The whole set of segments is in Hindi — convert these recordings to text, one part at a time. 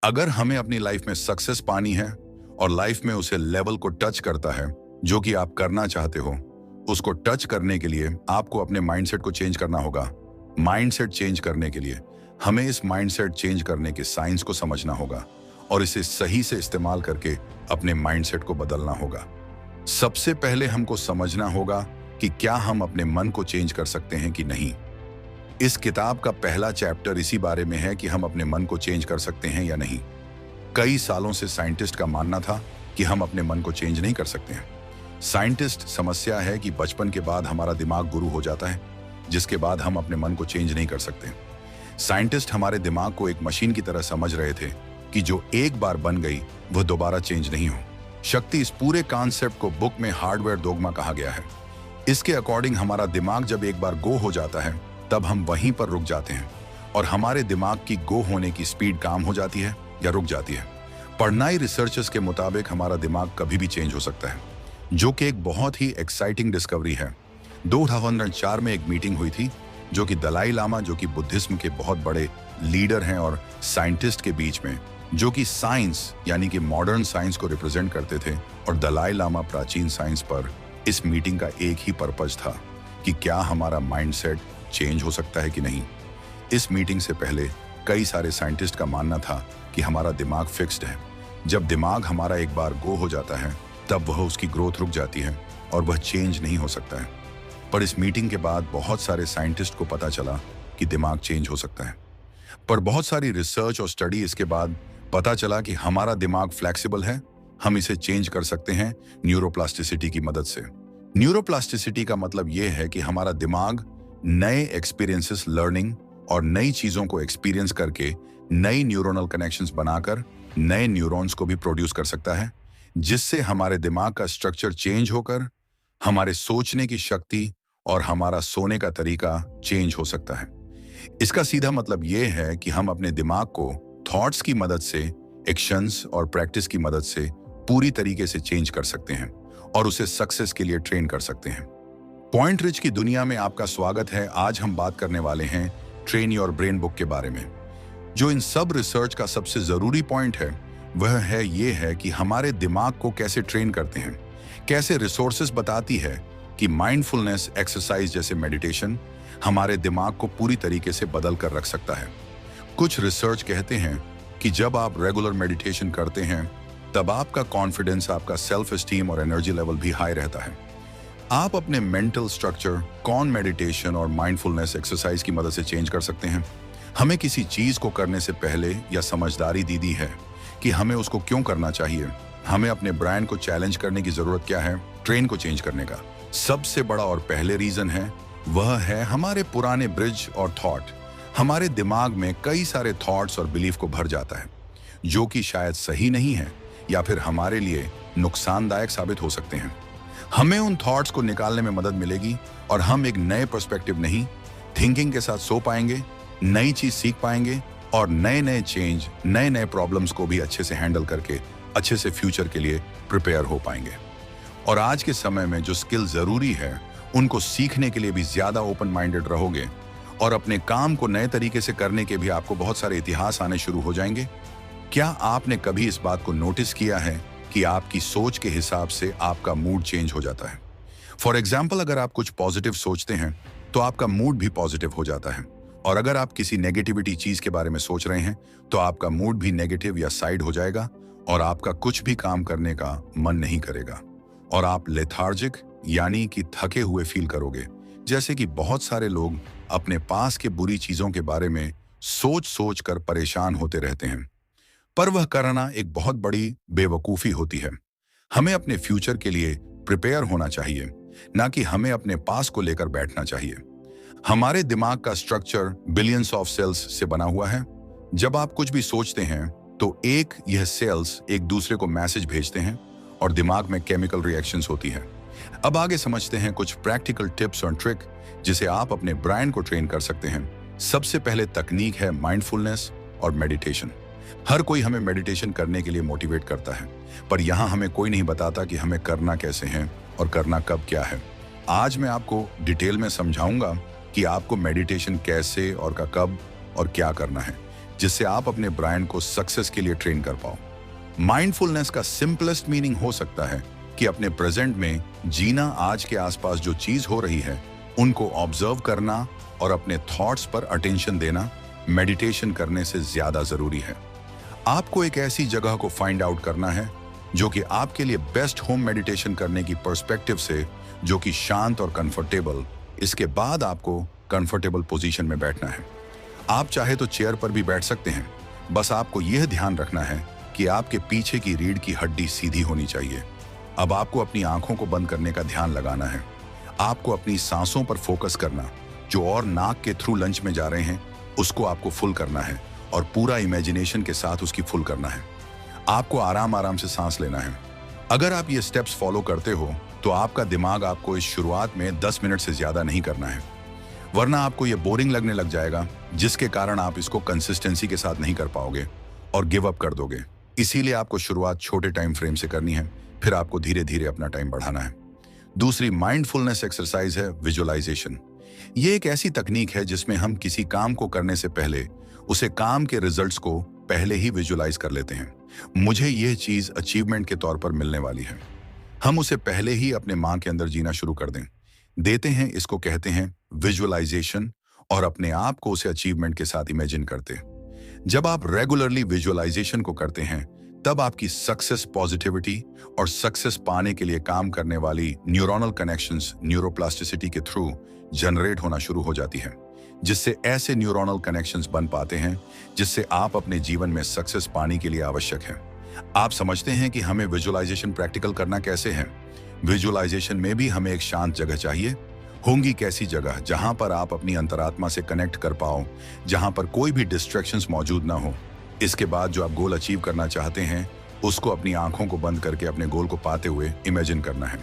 अगर हमें अपनी लाइफ में सक्सेस पानी है और लाइफ में उसे लेवल को टच करता है जो कि आप करना चाहते हो, उसको टच करने के लिए आपको अपने माइंडसेट को चेंज करना होगा। माइंडसेट चेंज करने के लिए हमें इस माइंडसेट चेंज करने के साइंस को समझना होगा और इसे सही से इस्तेमाल करके अपने माइंडसेट को बदलना होगा। सबसे पहले हमको समझना होगा कि क्या हम अपने मन को चेंज कर सकते हैं कि नहीं। इस किताब का पहला चैप्टर इसी बारे में है कि हम अपने मन को चेंज कर सकते हैं या नहीं। कई सालों से साइंटिस्ट का मानना था कि हम अपने मन को चेंज नहीं कर सकते हैं। साइंटिस्ट समस्या है कि बचपन के बाद हमारा दिमाग गुरु हो जाता है, जिसके बाद हम अपने मन को चेंज नहीं कर सकते। साइंटिस्ट हमारे दिमाग को एक मशीन की तरह समझ रहे थे कि जो एक बार बन गई वह दोबारा चेंज नहीं हो। शक्ति इस पूरे कॉन्सेप्ट को बुक में हार्डवेयर डोगमा कहा गया है। इसके अकॉर्डिंग हमारा दिमाग जब एक बार गो हो जाता है तब हम वहीं पर रुक जाते हैं और हमारे दिमाग की गो होने की स्पीड कम हो जाती है या रुक जाती है। पढ़नाई रिसर्चर्स के मुताबिक हमारा दिमाग कभी भी चेंज हो सकता है, जो कि एक बहुत ही एक्साइटिंग डिस्कवरी है। 2004 में एक मीटिंग हुई थी जो कि दलाई लामा, जो कि बुद्धिज्म के बहुत बड़े लीडर हैं, और साइंटिस्ट के बीच में, जो कि साइंस यानी कि मॉडर्न साइंस को रिप्रेजेंट करते थे, और दलाई लामा प्राचीन साइंस पर। इस मीटिंग का एक ही पर्पज था कि क्या हमारा माइंडसेट चेंज हो सकता है कि नहीं। इस मीटिंग से पहले कई सारे साइंटिस्ट का मानना था कि हमारा दिमाग फिक्स्ड है। जब दिमाग हमारा एक बार गो हो जाता है तब वह उसकी ग्रोथ रुक जाती है और वह चेंज नहीं हो सकता है। पर इस मीटिंग के बाद बहुत सारे साइंटिस्ट को पता चला कि दिमाग चेंज हो सकता है। पर बहुत सारी रिसर्च और स्टडी इसके बाद पता चला कि हमारा दिमाग फ्लेक्सिबल है, हम इसे चेंज कर सकते हैं न्यूरोप्लास्टिसिटी की मदद से। न्यूरोप्लास्टिसिटी का मतलब यह है कि हमारा दिमाग नए एक्सपीरियंसेस, लर्निंग और नई चीजों को एक्सपीरियंस करके नई न्यूरोनल कनेक्शंस बनाकर नए न्यूरॉन्स को भी प्रोड्यूस कर सकता है, जिससे हमारे दिमाग का स्ट्रक्चर चेंज होकर हमारे सोचने की शक्ति और हमारा सोने का तरीका चेंज हो सकता है। इसका सीधा मतलब यह है कि हम अपने दिमाग को थॉट्स की मदद से, एक्शंस और प्रैक्टिस की मदद से पूरी तरीके से चेंज कर सकते हैं और उसे सक्सेस के लिए ट्रेन कर सकते हैं। पॉइंट रिच की दुनिया में आपका स्वागत है। आज हम बात करने वाले हैं ट्रेन योर ब्रेन बुक के बारे में। जो इन सब रिसर्च का सबसे जरूरी पॉइंट है वह है ये है कि हमारे दिमाग को कैसे ट्रेन करते हैं। कैसे रिसोर्सेज बताती है कि माइंडफुलनेस एक्सरसाइज जैसे मेडिटेशन हमारे दिमाग को पूरी तरीके से बदल कर रख सकता है। कुछ रिसर्च कहते हैं कि जब आप रेगुलर मेडिटेशन करते हैं तब आपका कॉन्फिडेंस, आपका सेल्फ एस्टीम और एनर्जी लेवल भी हाई रहता है। आप अपने मेंटल स्ट्रक्चर कौन मेडिटेशन और माइंडफुलनेस एक्सरसाइज की मदद से चेंज कर सकते हैं। हमें किसी चीज को करने से पहले या समझदारी दी दी है कि हमें उसको क्यों करना चाहिए। हमें अपने ब्रेन को चैलेंज करने की जरूरत क्या है ट्रेन को चेंज करने का। सबसे बड़ा और पहले रीजन है वह है हमारे पुराने ब्रिज और थॉट। हमारे दिमाग में कई सारे थॉट्स और बिलीफ को भर जाता है जो कि शायद सही नहीं है या फिर हमारे लिए नुकसानदायक साबित हो सकते हैं। हमें उन थॉट्स को निकालने में मदद मिलेगी और हम एक नए पर्सपेक्टिव नहीं थिंकिंग के साथ सो पाएंगे, नई चीज सीख पाएंगे और नए नए चेंज, नए नए प्रॉब्लम्स को भी अच्छे से हैंडल करके अच्छे से फ्यूचर के लिए प्रिपेयर हो पाएंगे। और आज के समय में जो स्किल जरूरी है उनको सीखने के लिए भी ज्यादा ओपन माइंडेड रहोगे और अपने काम को नए तरीके से करने के भी आपको बहुत सारे इतिहास आने शुरू हो जाएंगे। क्या आपने कभी इस बात को नोटिस किया है कि आपकी सोच के हिसाब से आपका मूड चेंज हो जाता है। फॉर एग्जाम्पल, अगर आप कुछ पॉजिटिव सोचते हैं तो आपका मूड भी पॉजिटिव हो जाता है, और अगर आप किसी नेगेटिविटी चीज के बारे में सोच रहे हैं तो आपका मूड भी नेगेटिव या साइड हो जाएगा और आपका कुछ भी काम करने का मन नहीं करेगा और आप लेथार्जिक यानी कि थके हुए फील करोगे। जैसे कि बहुत सारे लोग अपने पास के बुरी चीजों के बारे में सोच सोच कर परेशान होते रहते हैं, पर वह करना एक बहुत बड़ी बेवकूफी होती है। हमें अपने फ्यूचर के लिए प्रिपेयर होना चाहिए, ना कि हमें अपने पास को लेकर बैठना चाहिए। हमारे दिमाग का स्ट्रक्चर बिलियंस ऑफ सेल्स से बना हुआ है। जब आप कुछ भी सोचते हैं तो यह सेल्स एक दूसरे को मैसेज भेजते हैं और दिमाग में केमिकल रिएक्शंस होती है। अब आगे समझते हैं कुछ प्रैक्टिकल टिप्स और ट्रिक जिसे आप अपने ब्रेन को ट्रेन कर सकते हैं। सबसे पहले तकनीक है माइंडफुलनेस और मेडिटेशन। हर कोई हमें मेडिटेशन करने के लिए मोटिवेट करता है, पर यहाँ हमें कोई नहीं बताता कि हमें करना कैसे है और करना कब क्या है। आज मैं आपको डिटेल में समझाऊंगा कि आपको मेडिटेशन कैसे और कब और क्या करना है। जिससे आप अपने ब्रेन को सक्सेस के लिए ट्रेन कर पाओ। माइंडफुलनेस का सिंपलेस्ट मीनिंग हो सकता है कि अपने प्रेजेंट में जीना, आज के आसपास जो चीज हो रही है उनको ऑब्जर्व करना और अपने थॉट्स पर अटेंशन देना मेडिटेशन करने से ज्यादा जरूरी है। आपको एक ऐसी जगह को फाइंड आउट करना है जो कि आपके लिए बेस्ट होम मेडिटेशन करने की पर्सपेक्टिव से, जो कि शांत और कंफर्टेबल। इसके बाद आपको कंफर्टेबल पोजीशन में बैठना है। आप चाहे तो चेयर पर भी बैठ सकते हैं, बस आपको यह ध्यान रखना है कि आपके पीछे की रीढ़ की हड्डी सीधी होनी चाहिए। अब आपको अपनी आंखों को बंद करने का ध्यान लगाना है। आपको अपनी सांसों पर फोकस करना, जो और नाक के थ्रू लंच में जा रहे हैं उसको आपको फुल करना है और पूरा इमेजिनेशन के साथ उसकी फुल करना है। आपको आराम आराम से सांस लेना है। अगर आप ये स्टेप्स फॉलो करते हो तो आपका दिमाग आपको इस शुरुआत में 10 मिनट से ज्यादा नहीं करना है, वरना आपको ये बोरिंग लगने लग जाएगा, जिसके कारण आप इसको कंसिस्टेंसी के साथ नहीं कर पाओगे और गिव अप कर दोगे। इसीलिए आपको शुरुआत छोटे टाइम फ्रेम से करनी है, फिर आपको धीरे धीरे अपना टाइम बढ़ाना है। दूसरी माइंडफुलनेस एक्सरसाइज है विजुअलाइजेशन। ये एक ऐसी तकनीक है जिसमें हम किसी काम को करने से पहले उसे काम के रिजल्ट्स को पहले ही विजुअलाइज कर लेते हैं। मुझे यह चीज अचीवमेंट के तौर पर मिलने वाली है, हम उसे पहले ही अपने मां के अंदर जीना शुरू कर देते हैं। इसको कहते हैं विजुअलाइजेशन, और अपने आप को उसे अचीवमेंट के साथ इमेजिन करते। जब आप रेगुलरली विजुअलाइजेशन को करते हैं तब आपकी सक्सेस पॉजिटिविटी और सक्सेस पाने के लिए काम करने वाली न्यूरोनल कनेक्शंस न्यूरोप्लास्टिसिटी के थ्रू जनरेट होना शुरू हो जाती है, जिससे ऐसे न्यूरोनल कनेक्शंस बन पाते हैं जिससे आप अपने जीवन में सक्सेस पाने के लिए आवश्यक है। आप समझते हैं कि हमें विजुअलाइजेशन प्रैक्टिकल करना कैसे है। विजुअलाइजेशन में भी हमें एक शांत जगह चाहिए। होंगी कैसी जगह जहां पर आप अपनी अंतरात्मा से कनेक्ट कर पाओ, जहां पर कोई भी डिस्ट्रैक्शंस मौजूद ना हो। इसके बाद जो आप गोल अचीव करना चाहते हैं उसको अपनी आंखों को बंद करके अपने गोल को पाते हुए इमेजिन करना है।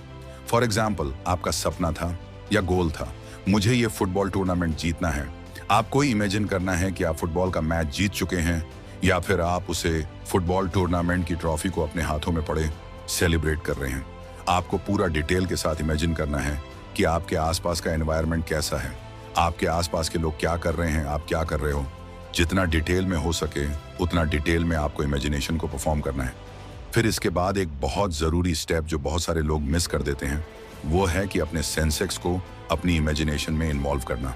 फॉर एग्जाम्पल, आपका सपना था या गोल था, मुझे ये फुटबॉल टूर्नामेंट जीतना है। आपको इमेजिन करना है कि आप फुटबॉल का मैच जीत चुके हैं, या फिर आप उसे फुटबॉल टूर्नामेंट की ट्रॉफी को अपने हाथों में पड़े सेलिब्रेट कर रहे हैं। आपको पूरा डिटेल के साथ इमेजिन करना है कि आपके आसपास का एनवायरनमेंट कैसा है, आपके आसपास के लोग क्या कर रहे हैं, आप क्या कर रहे हो। जितना डिटेल में हो सके उतना डिटेल में आपको इमेजिनेशन को परफॉर्म करना है। फिर इसके बाद एक बहुत ज़रूरी स्टेप जो बहुत सारे लोग मिस कर देते हैं, वो है कि अपने सेंसेस को अपनी इमेजिनेशन में इन्वॉल्व करना।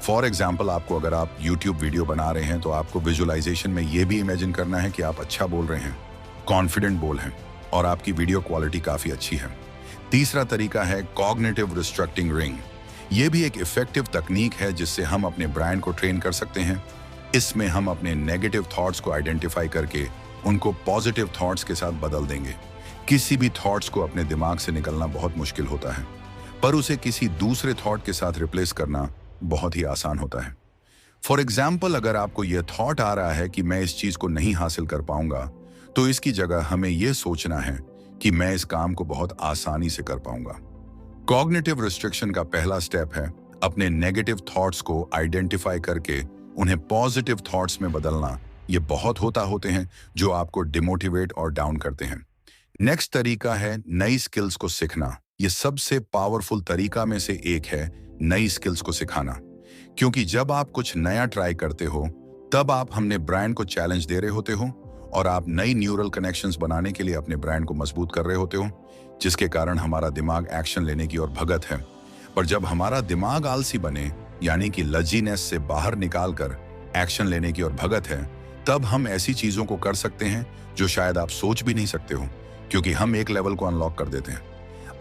फॉर एग्जाम्पल, आपको अगर आप यूट्यूब वीडियो बना रहे हैं तो आपको विजुअलाइजेशन में ये भी इमेजिन करना है कि आप अच्छा बोल रहे हैं, कॉन्फिडेंट बोल हैं और आपकी वीडियो क्वालिटी काफ़ी अच्छी है। तीसरा तरीका है कॉग्निटिव रिस्ट्रक्टिंग रिंग। ये भी एक इफेक्टिव तकनीक है जिससे हम अपने ब्रेन को ट्रेन कर सकते हैं। इसमें हम अपने नेगेटिव थॉट्स को आइडेंटिफाई करके उनको पॉजिटिव थॉट्स के साथ बदल देंगे। किसी भी थॉट्स को अपने दिमाग से निकलना बहुत मुश्किल होता है, पर उसे किसी दूसरे थॉट के साथ रिप्लेस करना बहुत ही आसान होता है। फॉर एग्जाम्पल, अगर आपको यह थॉट आ रहा है कि मैं इस चीज को नहीं हासिल कर पाऊंगा, तो इसकी जगह हमें यह सोचना है कि मैं इस काम को बहुत आसानी से कर पाऊंगा। कॉग्निटिव रिस्ट्रिक्शन का पहला स्टेप है अपने नेगेटिव थॉट्स को आइडेंटिफाई करके उन्हें पॉजिटिव थॉट्स में बदलना। ये बहुत होते हैं जो आपको डिमोटिवेट और डाउन करते हैं। नेक्स्ट तरीका है नई स्किल्स को सीखना। ये सबसे पावरफुल तरीका में से एक है नई स्किल्स को सिखाना, क्योंकि जब आप कुछ नया ट्राई करते हो तब आप हमने ब्रेन को चैलेंज दे रहे होते हो और आप नई न्यूरल कनेक्शंस बनाने के लिए अपने ब्रेन को मजबूत कर रहे होते हो, जिसके कारण हमारा दिमाग एक्शन लेने की ओर भगत है। पर जब हमारा दिमाग आलसी बने, यानी कि लजीनेस से बाहर निकालकर एक्शन लेने की ओर भगत है, तब हम ऐसी चीजों को कर सकते हैं जो शायद आप सोच भी नहीं सकते हो, क्योंकि हम एक लेवल को अनलॉक कर देते हैं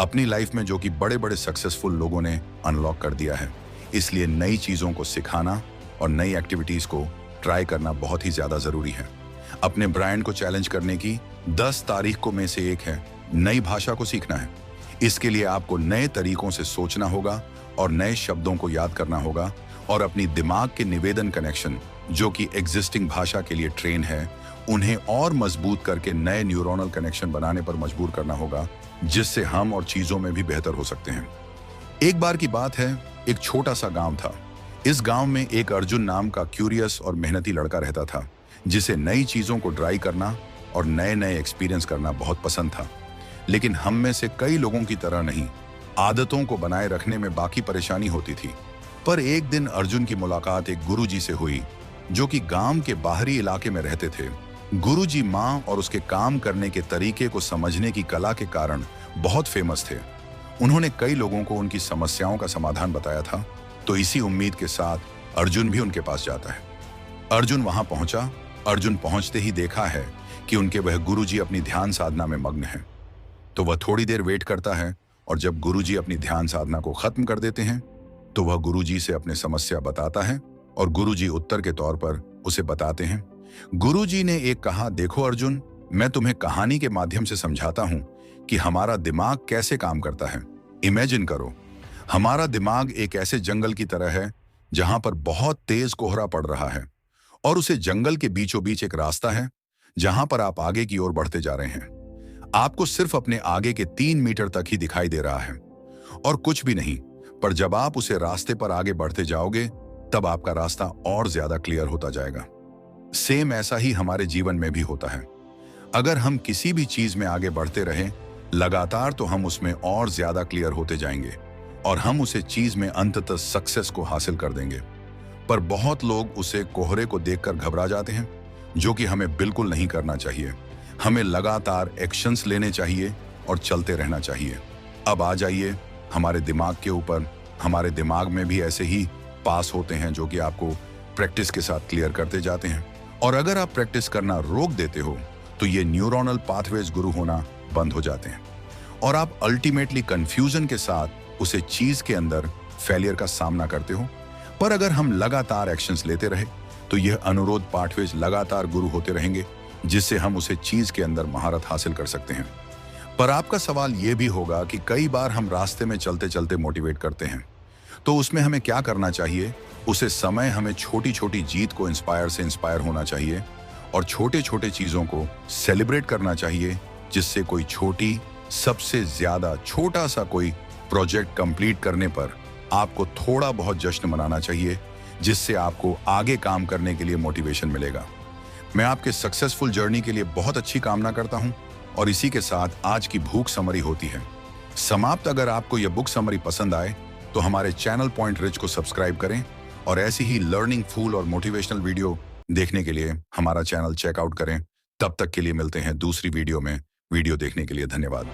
अपनी लाइफ में, जो कि बड़े बड़े सक्सेसफुल लोगों ने अनलॉक कर दिया है। इसलिए नई चीजों को सिखाना और नई एक्टिविटीज को ट्राई करना बहुत ही ज्यादा जरूरी है। अपने ब्रेन को चैलेंज करने की 10 तारीखों में से एक है नई भाषा को सीखना है। इसके लिए आपको नए तरीकों से सोचना होगा और नए शब्दों को याद करना होगा और अपनी दिमाग के निवेदन कनेक्शन, जो कि एग्जिस्टिंग भाषा के लिए ट्रेन है, उन्हें और मजबूत करके नए न्यूरोनल कनेक्शन बनाने पर मजबूर करना होगा, जिससे हम और चीजों में भी बेहतर हो सकते हैं। एक बार की बात है, एक छोटा सा गांव था। इस गांव में एक अर्जुन नाम का क्यूरियस और मेहनती लड़का रहता था, जिसे नई चीजों को ट्राई करना और नए नए एक्सपीरियंस करना बहुत पसंद था। लेकिन हम में से कई लोगों की तरह नहीं, आदतों को बनाए रखने में बाकी परेशानी होती थी। पर एक दिन अर्जुन की मुलाकात एक गुरुजी से हुई। जो कि गांव के बाहरी इलाके में रहते थे। गुरुजी माँ और उसके काम करने के तरीके को समझने की कला के कारण बहुत फेमस थे। उन्होंने कई लोगों को उनकी समस्याओं का समाधान बताया था। तो इसी उम्मीद के साथ अर्जुन भी उनके पास जाता है। अर्जुन वहां पहुंचा। अर्जुन पहुंचते ही देखा है कि उनके वह गुरुजी अपनी ध्यान साधना में मग्न हैं। तो वह थोड़ी देर वेट करता है और जब गुरुजी अपनी ध्यान साधना को खत्म कर देते हैं तो वह गुरुजी से अपनी समस्या बताता है और गुरुजी उत्तर के तौर पर उसे बताते हैं। गुरुजी ने एक कहा, देखो अर्जुन, मैं तुम्हें कहानी के माध्यम से समझाता हूं कि हमारा दिमाग कैसे काम करता है। इमेजिन करो, हमारा दिमाग एक ऐसे जंगल की तरह है जहां पर बहुत तेज कोहरा पड़ रहा है और उसे जंगल के बीचों बीच एक रास्ता है जहां पर आप आगे की ओर बढ़ते जा रहे हैं। आपको सिर्फ अपने आगे के 3 मीटर तक ही दिखाई दे रहा है और कुछ भी नहीं। पर जब आप उसे रास्ते पर आगे बढ़ते जाओगे तब आपका रास्ता और ज्यादा क्लियर होता जाएगा। सेम ऐसा ही हमारे जीवन में भी होता है। अगर हम किसी भी चीज में आगे बढ़ते रहें लगातार तो हम उसमें और ज्यादा क्लियर होते जाएंगे और हम उसे चीज में अंततः सक्सेस को हासिल कर देंगे। पर बहुत लोग उसे कोहरे को देखकर घबरा जाते हैं, जो कि हमें बिल्कुल नहीं करना चाहिए। हमें लगातार एक्शंस लेने चाहिए और चलते रहना चाहिए। अब आ जाइए हमारे दिमाग के ऊपर। हमारे दिमाग में भी ऐसे ही पास होते हैं जो कि आपको प्रैक्टिस के साथ क्लियर करते जाते हैं। और अगर आप प्रैक्टिस करना रोक देते हो तो ये न्यूरोनल पाथवेज गुरु होना बंद हो जाते हैं और आप अल्टीमेटली कंफ्यूजन के साथ उसे चीज के अंदर फेलियर का सामना करते हो। पर अगर हम लगातार एक्शंस लेते रहे तो यह अनुरोध पाथवेज लगातार गुरु होते रहेंगे, जिससे हम उसे चीज के अंदर महारत हासिल कर सकते हैं। पर आपका सवाल यह भी होगा कि कई बार हम रास्ते में चलते चलते मोटिवेट करते हैं, तो उसमें हमें क्या करना चाहिए? उसे समय हमें छोटी छोटी जीत को इंस्पायर होना चाहिए और छोटे छोटे चीजों को सेलिब्रेट करना चाहिए, जिससे कोई छोटी, सबसे ज्यादा छोटा सा कोई प्रोजेक्ट कंप्लीट करने पर आपको थोड़ा बहुत जश्न मनाना चाहिए, जिससे आपको आगे काम करने के लिए मोटिवेशन मिलेगा। मैं आपके सक्सेसफुल जर्नी के लिए बहुत अच्छी कामना करता हूं और इसी के साथ आज की भूख समरी होती है समाप्त। अगर आपको यह बुक समरी पसंद आए तो हमारे चैनल पॉइंट रिच को सब्सक्राइब करें और ऐसी ही लर्निंग फूल और मोटिवेशनल वीडियो देखने के लिए हमारा चैनल चेकआउट करें। तब तक के लिए मिलते हैं दूसरी वीडियो में। वीडियो देखने के लिए धन्यवाद।